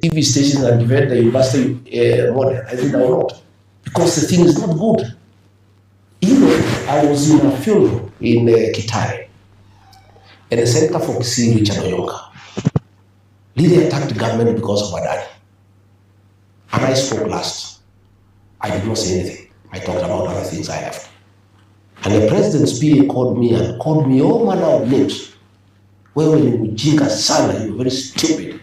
TV stations and defend the university model. I think I will not, because the thing is not good. I was in a funeral in Kitale, and the Center for Kisii, Richard Oyonka, really attacked the government because of Adani. And I spoke last. I did not say anything. I talked about other things I left. And the president's PA called me all manner of names. Wewe ni mjinga sana, you're very stupid.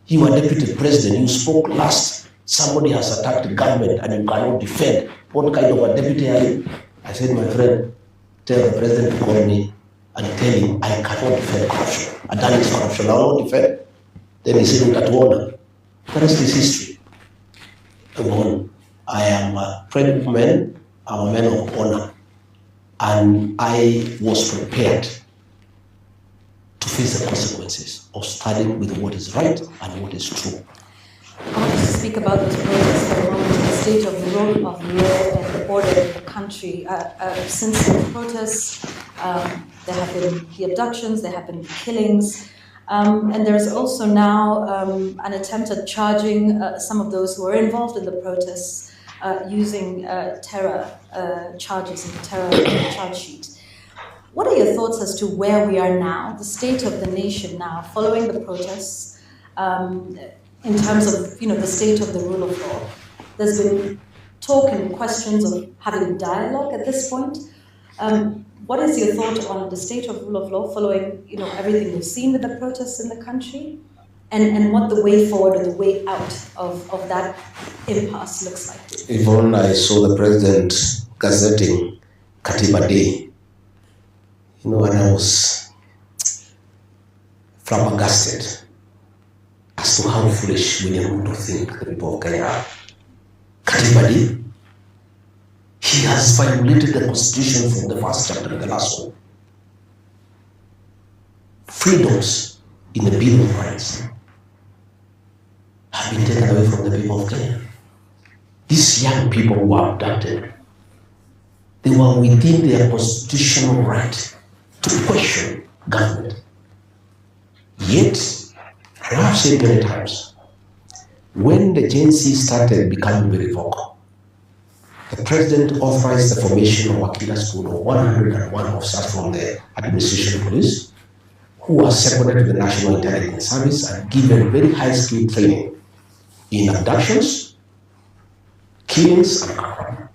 You are deputy president, you spoke last. Somebody has attacked the government and you cannot defend. What kind of a deputy are you? I said, my friend, tell the president to call me and tell him I cannot defend corruption. Adani is corruption, I will not defend. Then he said, that order. The rest is history. I am a friend of men, I'm a man of honor. And I was prepared to face the consequences of standing with what is right and what is true. I want to speak about this protests for a moment, the state of the rule of law and the order of the country. Since the protests, there have been the abductions, there have been killings, and there's also now an attempt at charging some of those who are involved in the protests using terror charges and terror charge sheet. What are your thoughts as to where we are now, the state of the nation now, following the protests, in terms of the state of the rule of law? There's been talk and questions of having dialogue at this point. What is your thought on the state of rule of law following everything we've seen with the protests in the country, and what the way forward or the way out of that impasse looks like? Yvonne, I saw the president gazetting Katiba Day, and I was flabbergasted as to how foolish William Ruto think the people of Kenya are. Katiba Day, he has violated the constitution from the first chapter to the last one. Freedoms in the Bill of Rights have been taken away from the people of Kenya. These young people who were abducted, they were within their constitutional right to question government. Yet, I have said many times, when the Gen Z started becoming very vocal, the president authorized the formation of a killer school of 101 officers from the administration police, who are seconded to the National Intelligence Service and given very high-skilled training in abductions, killings, and crime.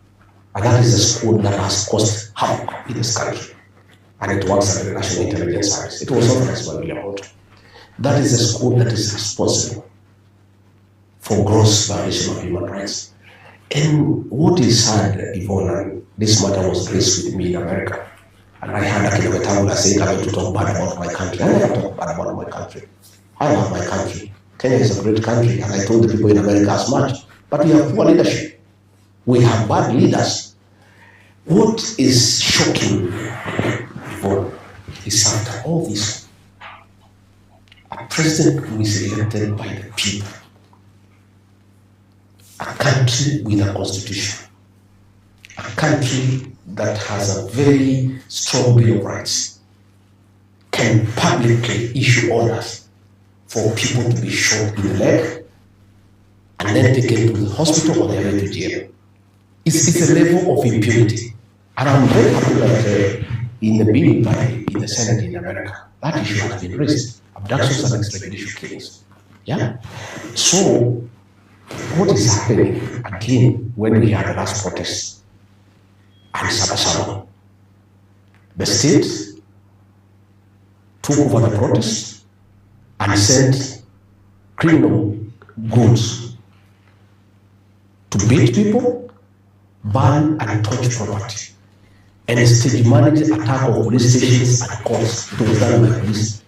And that is a school that has caused havoc in this country. And it works under the National Intelligence Service. It was authorized by William Ruto. That is a school that is responsible for gross violation of human rights. And what is sad, Yvonne, and this matter was raised with me in America, and I heard Rigathi Gachagua saying I'm going to talk bad about my country. I never talk bad about my country. I love my country. Kenya is a great country, and I told the people in America as much. But we have poor leadership. We have bad leaders. What is shocking, Yvonne, is after all this, a president who is elected by the people, a country with a constitution, a country that has a very strong Bill of Rights, can publicly issue orders for people to be shot in the leg and then taken to the hospital or their way to jail. It's a level of impunity. And I'm very happy that in the bill in the Senate in America, that issue has been raised. Abductions and extrajudicial killings. Yeah? So, what is happening again when we had the last protest and Sabasaba? The state took over the protest and sent criminal goods to beat people, burn and torch property, and stage managed attack of police stations and courts. It was done by police.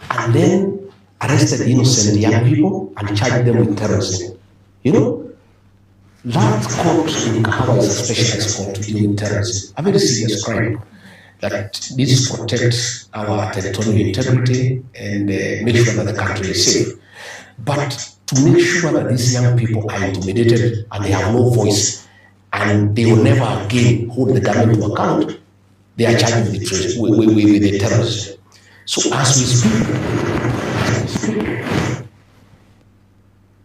And then arrested innocent young people and charged them with terrorism. That court in Kahawa is a specialized court to deal with terrorism, a very serious crime that needs to protect our territorial integrity and make sure that the country is safe. But to make sure that these young people are intimidated and they have no voice and they will never again hold the government to account, they are charged with the terrorism. So as we speak,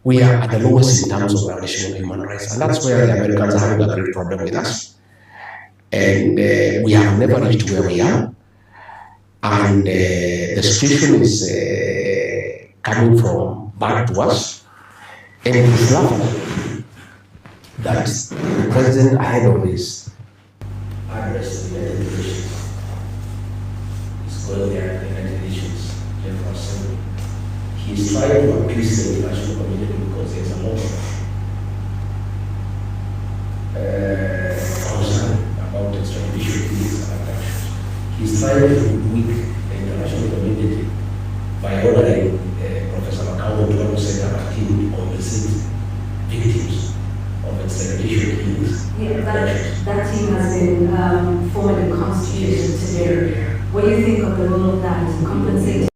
we are at the lowest in terms of violation of human rights, and that's where the Americans are having a great problem with us. And we have never reached where we are, and the situation is coming from bad to us, and it is laughable that the president, ahead of his address to the United Nations, is going there, the United Nations General Assembly. He is trying to appease the international community because there's a lot of concern about extradition fees and abductions. He's trying to weaken the international community by ordering Professor Gachagua to represent our team to compensate victims of extradition fees. Yeah, that team has been formally constituted today. What do you think of the role of that, compensating?